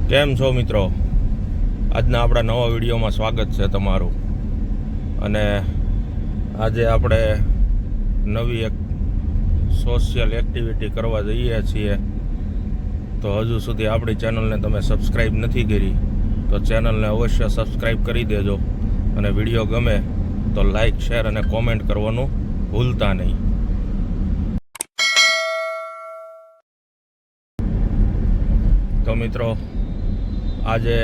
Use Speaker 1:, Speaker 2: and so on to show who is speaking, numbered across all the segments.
Speaker 1: કેમ છો મિત્રો? આજના આપણા નવા વિડીયોમાં સ્વાગત છે તમારું. અને આજે આપણે નવી એક સોશિયલ એક્ટિવિટી કરવા જઈએ છીએ. તો હજુ સુધી આપણી ચેનલને તમે સબસ્ક્રાઈબ નથી કરી તો ચેનલને અવશ્ય સબસ્ક્રાઈબ કરી દેજો. અને વિડીયો ગમે તો લાઈક, શેર અને કોમેન્ટ કરવાનું ભૂલતા નહીં. તો મિત્રો, આજે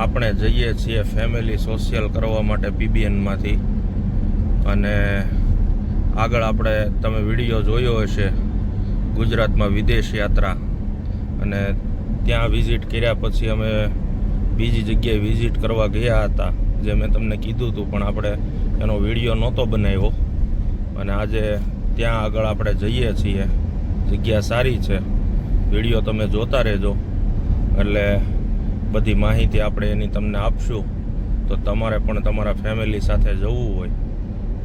Speaker 1: આપણે જઈએ છીએ ફેમિલી સોશિયલ કરવા માટે પીબીએનમાંથી. અને આગળ આપણે તમે વિડીયો જોયો હશે ગુજરાતમાં વિદેશ યાત્રા, અને ત્યાં વિઝિટ કર્યા પછી અમે બીજી જગ્યાએ વિઝિટ કરવા ગયા હતા, જે મેં તમને કીધું હતું, પણ આપણે એનો વિડીયો નહોતો બનાવ્યો. અને આજે ત્યાં આગળ આપણે જઈએ છીએ. જગ્યા સારી છે, વિડીયો તમે જોતા રહેજો, એટલે બધી માહિતી આપણે એની તમને આપશું. તો તમારે પણ તમારા ફેમિલી સાથે જવું હોય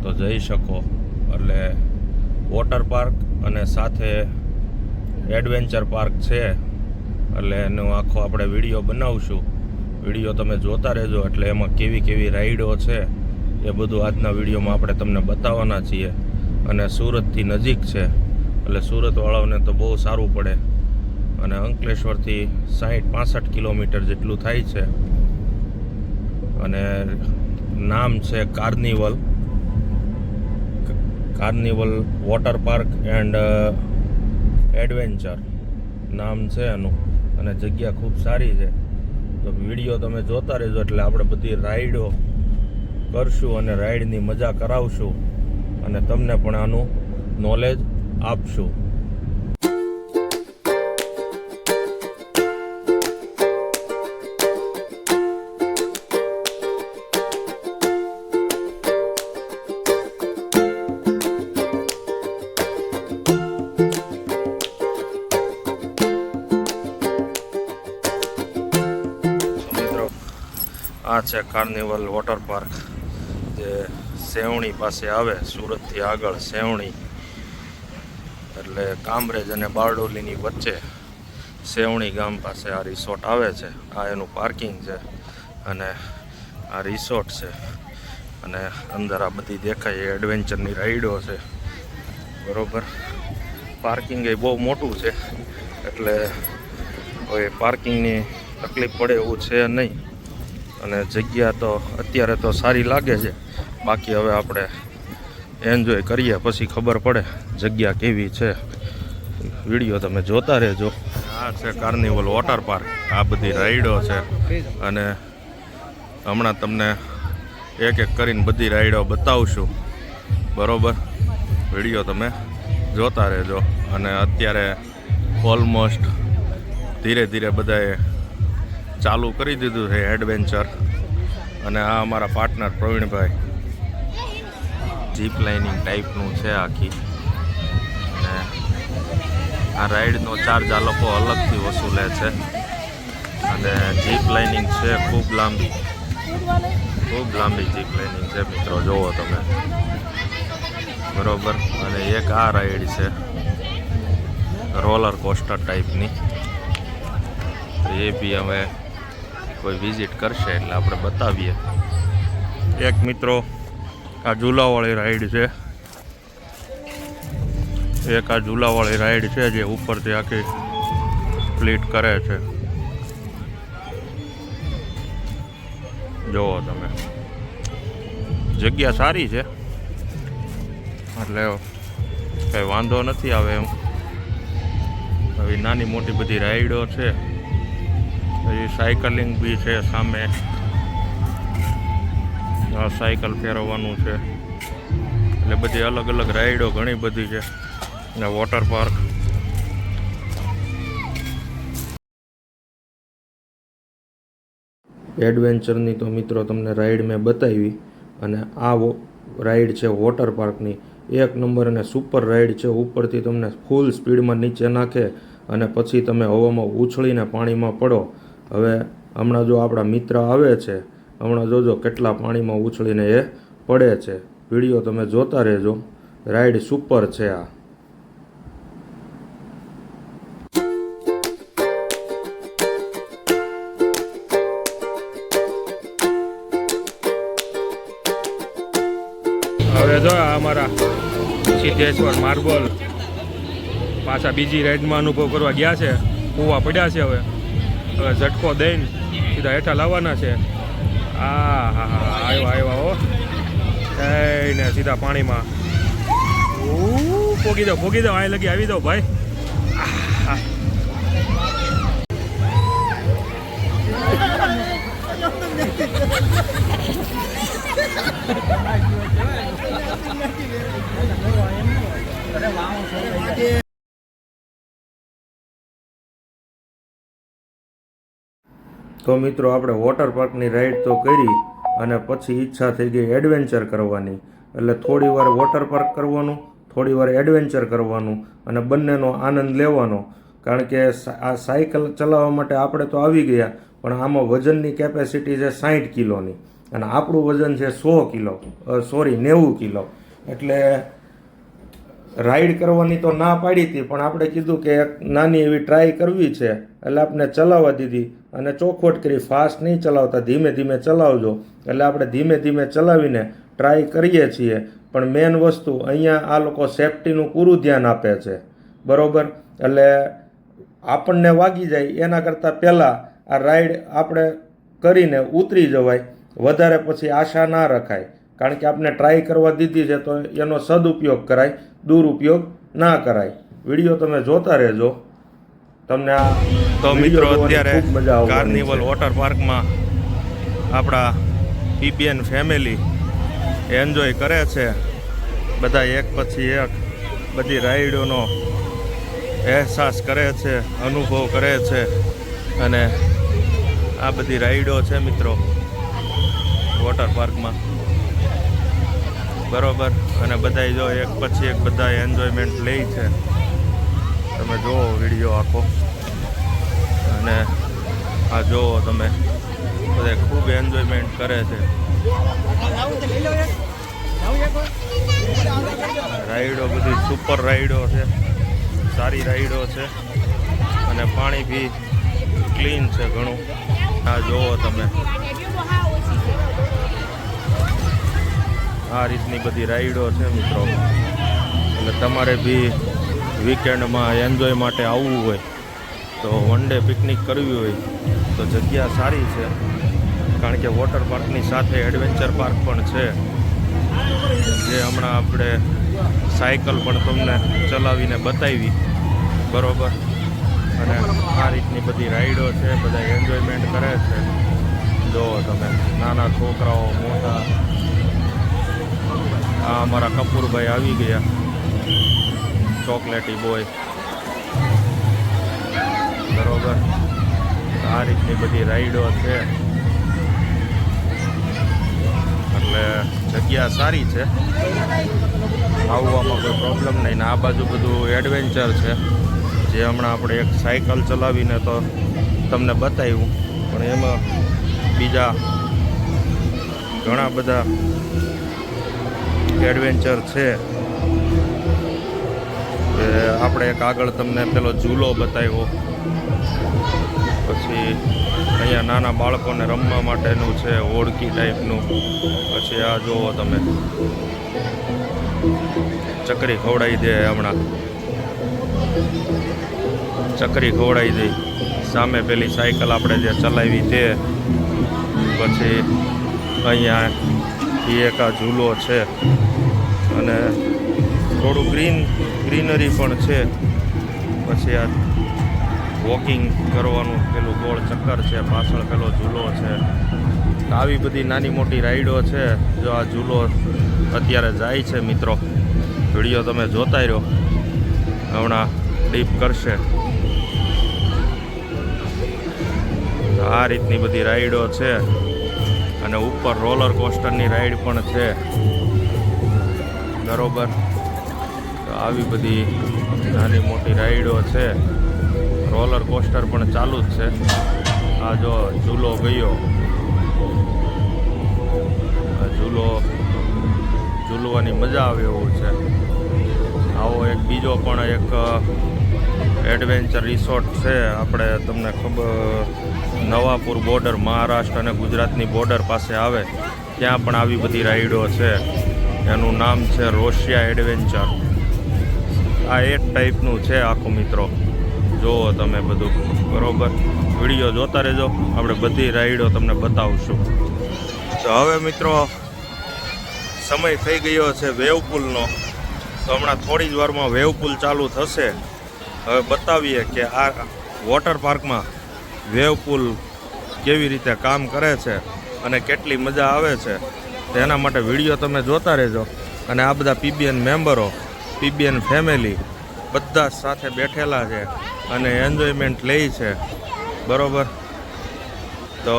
Speaker 1: તો જઈ શકો. એટલે વોટર પાર્ક અને સાથે એડવેન્ચર પાર્ક છે, એટલે એનો આખો આપણે વિડીયો બનાવશું. વિડીયો તમે જોતા રહેજો, એટલે એમાં કેવી કેવી રાઈડો છે એ બધું આજના વિડીયોમાં આપણે તમને બતાવવાના છીએ. અને સુરતથી નજીક છે, એટલે સુરતવાળાઓને તો બહુ સારું પડે. અને અંકલેશ્વરથી 60-65 કિલોમીટર જેટલું થાય છે. અને નામ છે carnival water park and adventure નામ છે એનું. અને જગ્યા ખૂબ સારી છે. તો વિડીયો તમે જોતા રહેજો, એટલે આપણે બધી રાઈડો કરશું અને રાઈડની મજા કરાવશું, અને તમને પણ આનું નોલેજ આપશું. આ છે કાર્નિવલ વોટર પાર્ક, જે સેવણી પાસે આવે, સુરતથી આગળ સેવણી, એટલે કામરેજ અને બારડોલીની વચ્ચે સેવણી ગામ પાસે આ રિસોર્ટ આવે છે. આ એનું પાર્કિંગ છે અને આ રિસોર્ટ છે. અને અંદર આ બધી દેખાય એડવેન્ચરની રાઈડો છે, બરોબર. પાર્કિંગ એ બહુ મોટું છે, એટલે કોઈ પાર્કિંગની તકલીફ પડે એવું છે નહીં. અને જગ્યા તો અત્યારે તો સારી લાગે છે, બાકી હવે આપણે એન્જોય કરીએ પછી ખબર પડે જગ્યા કેવી છે. વિડીયો તમે જોતા રહેજો. આ છે કાર્નિવલ વોટર પાર્ક, આ બધી રાઈડો છે. અને હમણાં તમને એક એક કરીને બધી રાઈડો બતાવશું, બરોબર. વિડીયો તમે જોતા રહેજો. અને અત્યારે ઓલમોસ્ટ ધીરે ધીરે બધાએ ચાલુ કરી દીધું છે એડવેન્ચર. અને આ અમારા પાર્ટનર પ્રવીણભાઈ, જીપ લાઇનિંગ ટાઈપનું છે આખી. અને આ રાઈડનો ચાર્જ આ લોકો અલગથી વસૂલે છે. અને જીપ લાઇનિંગ છે ખૂબ લાંબી જીપ લાઇનિંગ છે મિત્રો, જુઓ તમે, બરોબર. અને એક આ રાઈડ છે રોલર કોસ્ટર ટાઈપની, એ બી અમે કોઈ વિઝિટ કરશે એટલે આપણે બતાવીએ. એક મિત્રો આ ઝૂલાવાળી રાઈડ છે, એક આ ઝૂલાવાળી રાઈડ છે જે ઉપરથી આખી ફ્લીટ કરે છે, જુઓ તમે. જગ્યા સારી છે, એટલે કંઈ વાંધો નથી આવે એમ. આવી નાની મોટી બધી રાઈડો છે. પછી સાયકલિંગ બી છે સામે, સાયકલ ફેરવવાનું છે. એટલે બધી અલગ અલગ રાઈડો ઘણી બધી છે. અને વોટર પાર્ક એડવેન્ચરની તો મિત્રો તમને રાઈડ મેં બતાવી. અને આ રાઈડ છે વોટર પાર્કની, એક નંબર અને સુપર રાઈડ છે. ઉપરથી તમને ફૂલ સ્પીડમાં નીચે નાખે અને પછી તમે હવામાં ઉછળીને પાણીમાં પડો. હવે હમણાં જો આપણા મિત્ર આવે છે, હમણાં જોજો કેટલા પાણીમાં ઉછળીને એ પડે છે. વિડીયો તમે જોતા રહેજો, રાઈડ સુપર છે આ.
Speaker 2: હવે જો આ અમારા સિદ્ધેશ્વર માર્બલ પાછા બીજી રાઈડમાં અનુભવ કરવા ગયા છે. કૂવા પડ્યા છે. હવે ઝટકો દઈને સીધા હેઠા લાવવાના છે. હા હા હા આવ્યા હો ને સીધા પાણીમાં. પોગી દો અહીં લગી આવી દો ભાઈ.
Speaker 1: તો મિત્રો આપણે વોટર પાર્કની રાઈડ તો કરી અને પછી ઈચ્છા થઈ ગઈ એડવેન્ચર કરવાની. એટલે થોડી વાર વોટર પાર્ક કરવાનું, થોડી વાર એડવેન્ચર કરવાનું અને બંનેનો આનંદ લેવાનો. કારણ કે આ સાયકલ ચલાવવા માટે આપણે તો આવી ગયા, પણ આમાં વજનની કેપેસિટી છે 60 કિલોની અને આપણું વજન છે 100 કિલો 90 કિલો. એટલે રાઈડ કરવાની તો ના પાડી હતી, પણ આપણે કીધું કે એક નાની એવી ટ્રાય કરવી છે એટલે આપણે ચલાવવા દીધી અને ચોખવટ કરી. ફાસ્ટ નહીં ચલાવતા, ધીમે ધીમે ચલાવજો. એટલે આપણે ધીમે ધીમે ચલાવીને ટ્રાય કરીએ છીએ. પણ મેન વસ્તુ અહીંયા આ લોકો સેફટીનું પૂરું ધ્યાન આપે છે, બરાબર. એટલે આપણને વાગી જાય એના કરતાં પહેલાં આ રાઈડ આપણે કરીને ઉતરી જવાય. વધારે પછી આશા ના રખાય, કારણ કે આપણે ટ્રાય કરવા દીધી છે તો એનો સદુપયોગ કરાય, દુરુપયોગ ના કરાય. વિડીયો તમે જોતા રહેજો, તમને આ
Speaker 2: તો મિત્રો અત્યારે કાર્નિવલ વોટર પાર્કમાં આપણા પીબીએન ફેમિલી એન્જોય કરે છે. બધા એક પછી એક બધી રાઈડોનો અહેસાસ કરે છે, અનુભવ કરે છે. અને આ બધી રાઈડો છે મિત્રો વોટર પાર્કમાં, બરોબર. અને બધા જો એક પછી એક બધા એન્જોયમેન્ટ લે છે. તમે જુઓ વિડીયો આખો અને આ જુઓ તમે બધા ખૂબ એન્જોયમેન્ટ કરે છે. રાઈડો બધી સુપર રાઈડો છે, સારી રાઈડો છે અને પાણી બી ક્લીન છે ઘણું. આ જુઓ તમે આ રીતની બધી રાઈડો છે મિત્રો. એટલે તમારે બી વીકેન્ડમાં એન્જોય માટે આવવું હોય તો વન ડે પિકનિક કરવી હોય તો જગ્યા સારી છે. કારણ કે વોટર પાર્કની સાથે એડવેન્ચર પાર્ક પણ છે, જે હમણાં આપણે સાયકલ પણ તમને ચલાવીને બતાવી, બરાબર. અને આ રીતની બધી રાઈડો છે, બધા એન્જોયમેન્ટ કરે છે. જુઓ તમે નાના છોકરાઓ, મોટા. આ અમારા કપૂરભાઈ આવી ગયા, ચોકલેટી બોય, બરોબર. આ રીતની બધી રાઈડો છે. એટલે જગ્યા સારી છે, આવવામાં કોઈ પ્રોબ્લેમ નહીં. ને આ બાજુ બધું એડવેન્ચર છે, જે હમણાં આપણે એક સાયકલ ચલાવીને તો તમને બતાવ્યું, પણ એમાં બીજા ઘણા બધા એડવેન્ચર છે. આપણે એક આગળ તમને પેલો ઝૂલો બતાવ્યો, પછી અહીંયા નાના બાળકોને રમવા માટેનું છે ઓળખી ટાઈપનું. પછી આ જુઓ તમે ચકરી ખવડાવી દે, હમણાં ચકરી ખવડાવી દે. સામે પેલી સાયકલ આપણે જે ચલાવી તે. પછી અહીંયા એક આ ઝૂલો છે અને થોડું ગ્રીનરી પણ છે. પછી આ વોકિંગ કરવાનું પેલું ગોળ ચક્કર છે, પાછળ પેલો ઝૂલો છે. આવી બધી નાની મોટી રાઈડો છે. જો આ ઝૂલો અત્યારે જાય છે મિત્રો, વિડીયો તમે જોતા રહ્યો, હમણાં ડીપ કરશે. આ રીતની બધી રાઈડો છે. અને ઉપર રોલર કોસ્ટરની રાઈડ પણ છે, બરોબર. તો આવી બધી નાની મોટી રાઈડો છે. રોલર કોસ્ટર પણ ચાલુ જ છે. આ જો ઝૂલો ગયો, આ ઝૂલવાની મજા આવે એવું છે. આવો એક બીજો પણ એક એડવેન્ચર રિસોર્ટ છે. આપણે તમને ખબર, નવાપુર બોર્ડર, મહારાષ્ટ્ર અને ગુજરાતની બોર્ડર પાસે આવે, ત્યાં પણ આવી બધી રાઈડો છે. એનું નામ છે રોશિયા એડવેન્ચર. આ એક ટાઈપનું છે આખું મિત્રો. જુઓ તમે બધું બરોબર. વિડીયો જોતા રહેજો, આપણે બધી રાઈડો તમને બતાવશું. તો હવે મિત્રો સમય થઈ ગયો છે વેવપુલનો. તો હમણાં થોડી જ વારમાં વેવપુલ ચાલુ થશે. હવે બતાવીએ કે આ વોટર પાર્કમાં વેવપુલ કેવી રીતે કામ કરે છે અને કેટલી મજા આવે છે. તેના માટે વિડીયો તમે જોતા રહેજો. અને આ બધા પીબીએન મેમ્બરો, પીબીએન ફેમિલી બધા સાથે બેઠેલા છે અને એન્જોયમેન્ટ લે છે બરોબર. તો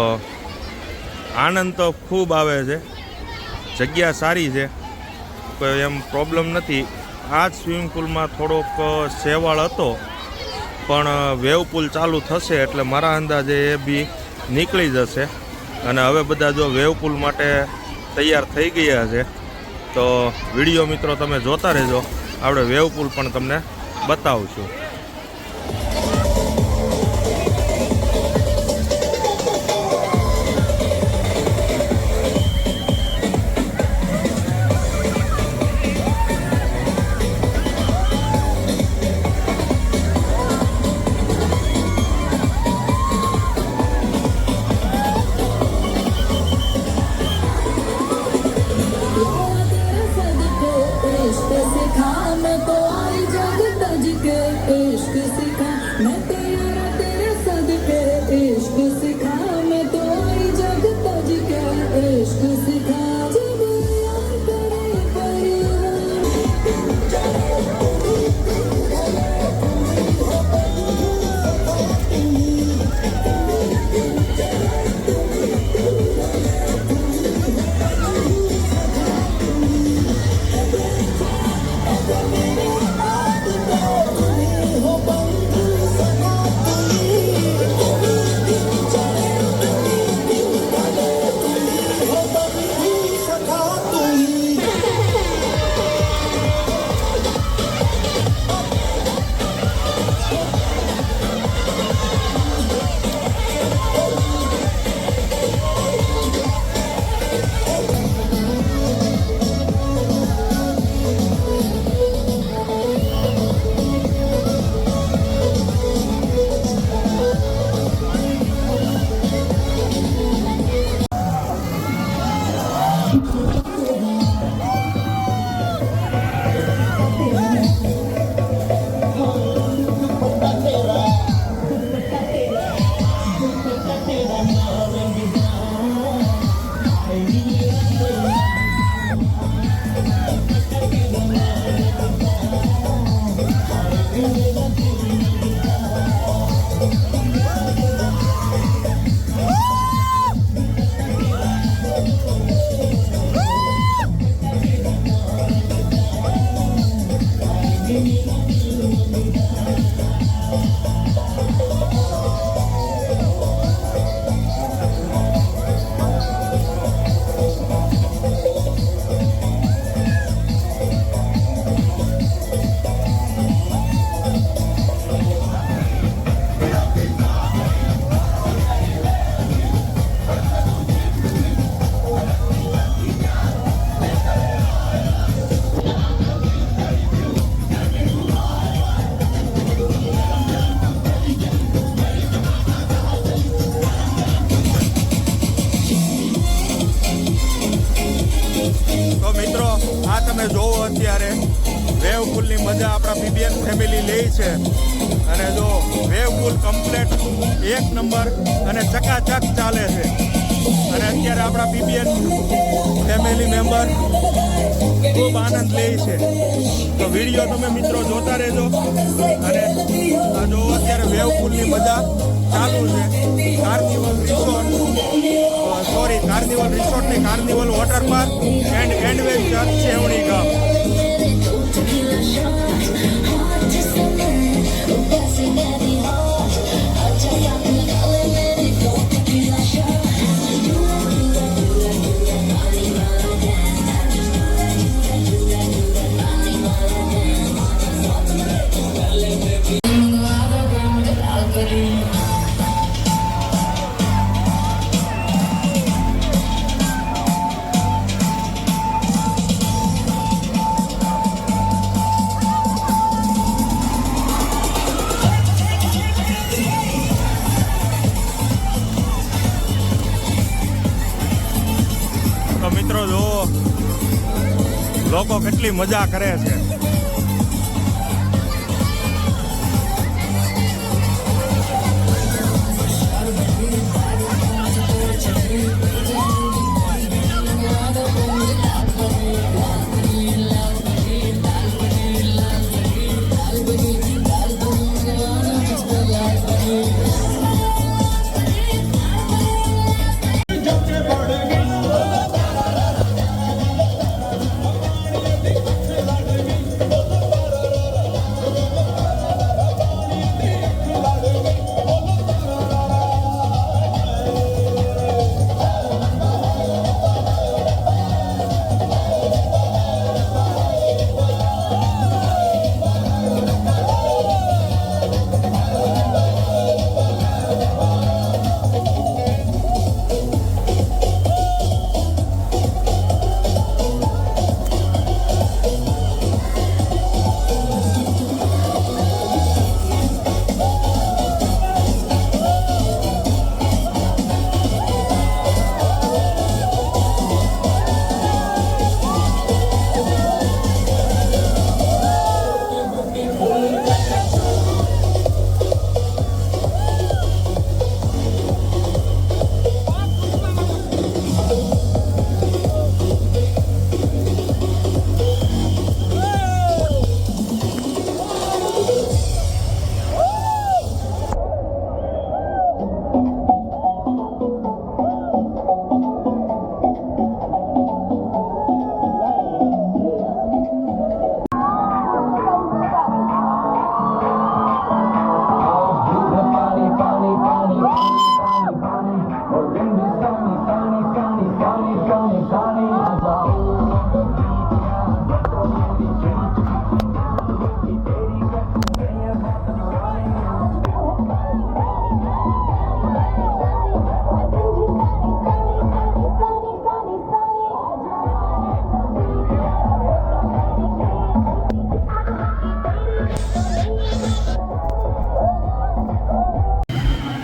Speaker 2: આનંદ તો ખૂબ આવે છે. જગ્યા સારી છે, કોઈ એમ પ્રોબ્લેમ નથી. આ જ સ્વિમિંગ પુલમાં થોડોક સેવાળ હતો, પણ વેવપુલ ચાલુ થશે એટલે મારા અંદાજે એ બી નીકળી જશે. અને હવે બધા જો વેવપુલ માટે તૈયાર થઈ ગયા છે. તો વિડીયો મિત્રો તમે જોતા રહેજો, આપણે વેવપુલ પણ તમને બતાવશું. તમે જોવો અત્યારે વેવપુલની મજા આપણા પીબીએન ફેમિલી લે છે. અને જો વેવપુલ કમ્પ્લેટ એક નંબર અને ચકાચક ચાલે છે. અને અત્યારે આપણા પીબીએન ફેમિલી મેમ્બર ખૂબ આનંદ લે છે. તો વિડીયો તમે મિત્રો જોતા રહેજો. અને આ જો અત્યારે વેવપુલની મજા ચાલુ છે. કાર્નિવલ રિસોર્ટ ને carnival water park and adventure Sevni ગામ. લોકો કેટલી મજા કરે છે.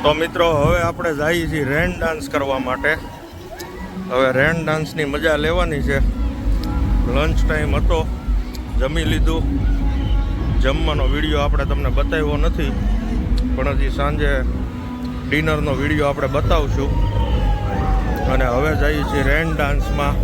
Speaker 2: તો મિત્રો હવે આપણે જઈએ છીએ રેન ડાન્સ કરવા માટે. હવે રેન ડાન્સની મજા લેવાની છે. લંચ ટાઈમ હતો, જમી લીધું. જમવાનો વિડીયો આપણે તમને બતાવ્યો નથી, પણ હજી સાંજે ડિનરનો વિડીયો આપણે બતાવશું. અને હવે જઈએ છીએ રેન ડાન્સમાં.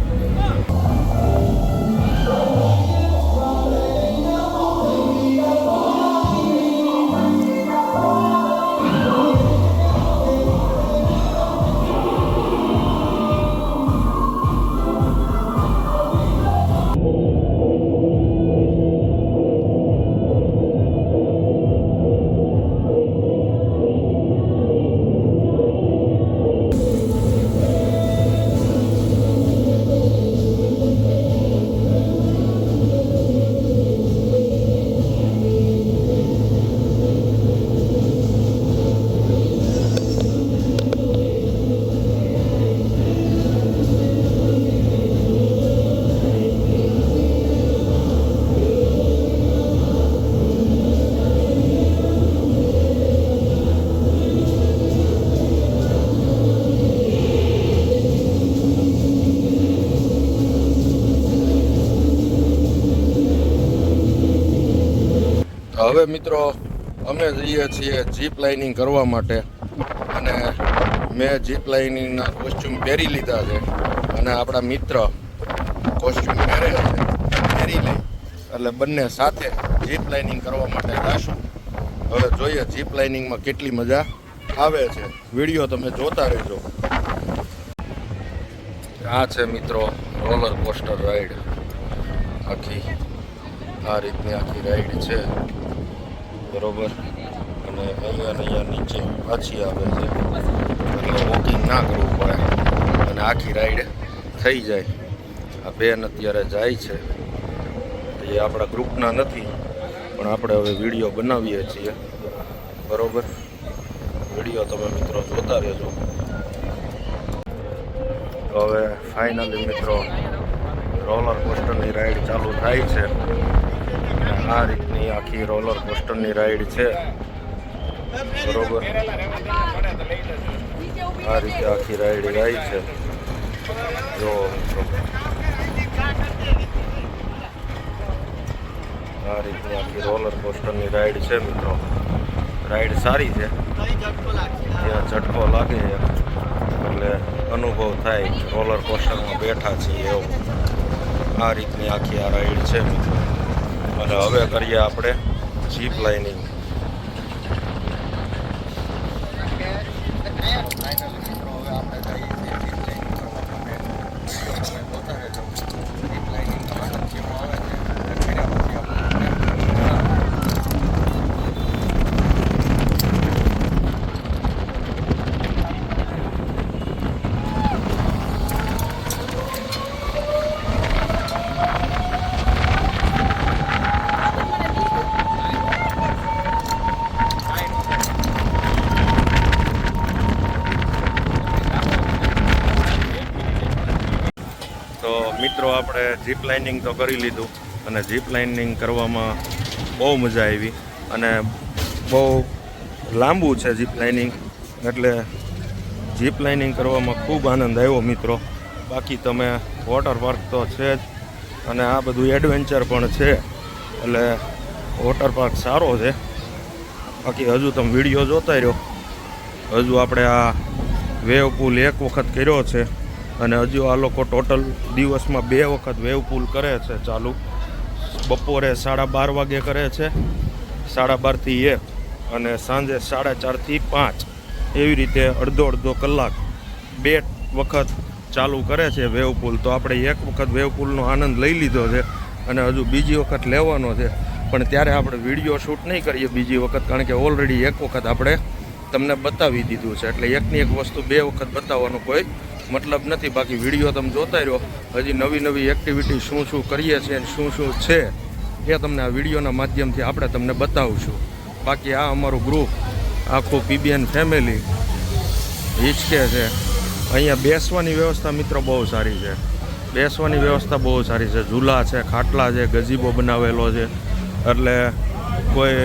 Speaker 2: હવે મિત્રો અમે જઈએ છીએ જીપ લાઇનિંગ કરવા માટે. અને મેં જીપ લાઇનિંગના કોસ્ચ્યુમ પહેરી લીધા છે અને આપણા મિત્ર કોસ્ચ્યુમ પહેરે છે, પહેરી લઈ એટલે બંને સાથે જીપ લાઇનિંગ કરવા માટે જઈશું. હવે જોઈએ જીપ લાઇનિંગમાં કેટલી મજા આવે છે. વિડીયો તમે જોતા રહેજો. આ છે મિત્રો રોલર કોસ્ટર રાઈડ. આખી આ રીતની આખી રાઈડ છે, બરોબર. અને અહીંયા નીચે પાછી આવે છે, એટલે વોકિંગ ના કરવું પડે અને આખી રાઈડ થઈ જાય. આ બેન અત્યારે જાય છે, એ આપણા ગ્રુપના નથી, પણ આપણે હવે વિડીયો બનાવીએ છીએ, બરોબર. વિડીયો તમે મિત્રો જોતા રહેજો. હવે ફાઇનલી મિત્રો રોલર કોસ્ટરની રાઈડ ચાલુ થાય છે. આ રીતની આખી રોલર કોસ્ટરની રાઈડ છે, બરોબર. આ રીતે આખી રાઈડ જાય છે. જો મિત્રો
Speaker 1: આ રીતની આખી રોલર કોસ્ટરની રાઈડ છે મિત્રો. રાઈડ સારી છે, ત્યાં ઝટકો લાગે એટલે અનુભવ થાય રોલર કોસ્ટરમાં બેઠા છીએ એવો. આ રીતની આખી આ રાઈડ છે મિત્રો. અને હવે કરીએ આપણે જીપ લાઇનિંગ. તો મિત્રો આપણે જીપ લાઇનિંગ તો કરી લીધું અને જીપ લાઇનિંગ કરવામાં બહુ મજા આવી અને બહુ લાંબુ છે જીપ લાઇનિંગ, એટલે જીપ લાઇનિંગ કરવામાં ખૂબ આનંદ આવ્યો મિત્રો. બાકી તમે વોટર પાર્ક તો છે જ અને આ બધું એડવેન્ચર પણ છે, એટલે વોટર પાર્ક સારો છે. બાકી હજુ તમે વિડીયો જોતા રહ્યો. હજુ આપણે આ વેવ પુલ એક વખત કર્યો છે અને હજુ આ લોકો ટોટલ દિવસમાં 2 વખત વેવ પુલ કરે છે ચાલુ. બપોરે 12:30 વાગે કરે છે, 12:30 થી 1, અને સાંજે 4:30 થી 5. એવી રીતે અડધો કલાક 2 વખત ચાલુ કરે છે વેવ પુલ. તો આપણે એક વખત વેવ પુલનો આનંદ લઈ લીધો છે અને હજુ બીજી વખત લેવાનો છે, પણ ત્યારે આપણે વિડીયો શૂટ નહીં કરીએ બીજી વખત, કારણ કે ઓલરેડી એક વખત આપણે તમને બતાવી દીધું છે. એટલે એકની એક વસ્તુ 2 વખત બતાવવાનો કોઈ મતલબ નથી. બાકી વિડીયો તમે જોતા રહ્યો. હજી નવી એક્ટિવિટી શું કરીએ છીએ અને શું છે એ તમને આ વિડીયોના માધ્યમથી આપણે તમને બતાવશું. બાકી આ અમારું ગ્રુપ આખું PBN ફેમિલી હિચકે છે. અહીંયા બેસવાની વ્યવસ્થા મિત્રો બહુ સારી છે. બેસવાની વ્યવસ્થા બહુ સારી છે. ઝૂલા છે, ખાટલા છે, ગઝીબો બનાવેલો છે, એટલે કોઈ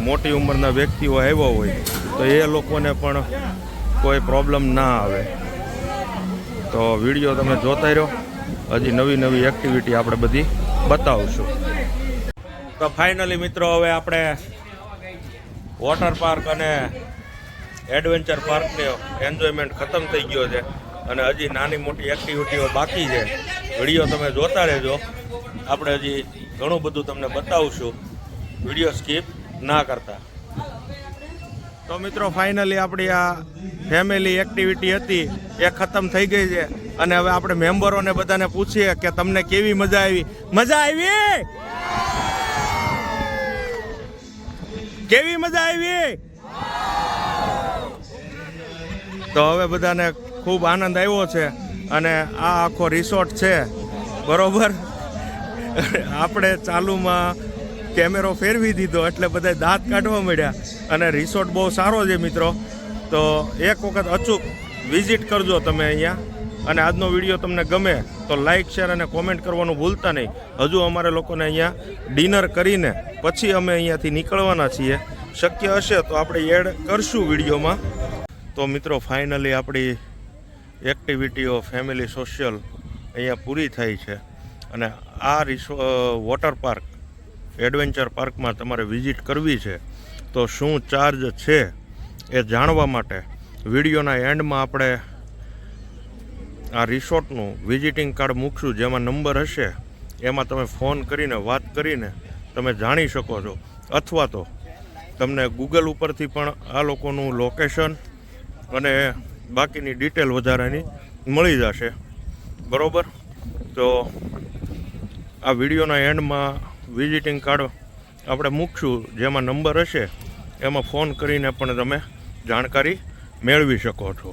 Speaker 1: મોટી ઉંમરના વ્યક્તિઓ આવ્યા હોય તો એ લોકોને પણ કોઈ પ્રોબ્લેમ ના આવે. તો વિડીયો તમે જોતા રહ્યો. હજી નવી એક્ટિવિટી આપણે બધી બતાવશું. તો ફાઇનલી મિત્રો હવે આપણે વોટર પાર્ક અને એડવેન્ચર પાર્કનો એન્જોયમેન્ટ ખતમ થઈ ગયો છે અને હજી નાની મોટી એક્ટિવિટીઓ બાકી છે. વિડીયો તમે જોતા રહેજો. આપણે હજી ઘણું બધું તમને બતાવશું, વિડીયો સ્કીપ ના કરતા. તો મિત્રો ફાઇનલી આપણી આ ફેમિલી એક્ટિવિટી હતી એ ખતમ થઈ ગઈ છે અને હવે આપણે મેમ્બરોને બધાને પૂછીએ કે તમને કેવી મજા આવી. મજા આવી? કેવી મજા આવી? તો હવે બધાને ખૂબ આનંદ આવ્યો છે અને આ આખો રિસોર્ટ છે બરોબર. આપણે ચાલુમાં કેમેરો ફેરવી દીધો એટલે બધા દાંત કાઢવા મળ્યા અને રિસોર્ટ બહુ સારો છે મિત્રો. તો એક વખત અચૂક વિઝિટ કરજો તમે અહીંયા. અને આજનો વિડીયો તમને ગમે તો લાઇક, શેર અને કોમેન્ટ કરવાનું ભૂલતા નહીં. હજુ અમારે લોકોને અહીંયા ડિનર કરીને પછી અમે અહીંયાથી નીકળવાના છીએ. શક્ય હશે તો આપણે એડ કરશું વિડીયોમાં. તો મિત્રો ફાઇનલી આપણી એક્ટિવિટીઓ ફેમિલી સોશિયલ અહીંયા પૂરી થઈ છે અને આ વોટર પાર્ક એડવેન્ચર પાર્કમાં તમારે વિઝિટ કરવી છે તો શું ચાર્જ છે એ જાણવા માટે વિડીયોના એન્ડમાં આપણે આ રિસોર્ટનું વિઝિટિંગ કાર્ડ મૂકશું, જેમાં નંબર હશે એમાં તમે ફોન કરીને વાત કરીને તમે જાણી શકો છો. અથવા તો તમને ગૂગલ ઉપરથી પણ આ લોકોનું લોકેશન અને બાકીની ડિટેલ વધારાની મળી જશે બરાબર. તો આ વિડીયોના એન્ડમાં વિઝિટિંગ કાર્ડ આપણે મૂકશું, જેમાં નંબર હશે એમાં ફોન કરીને પણ તમે જાણકારી મેળવી શકો છો.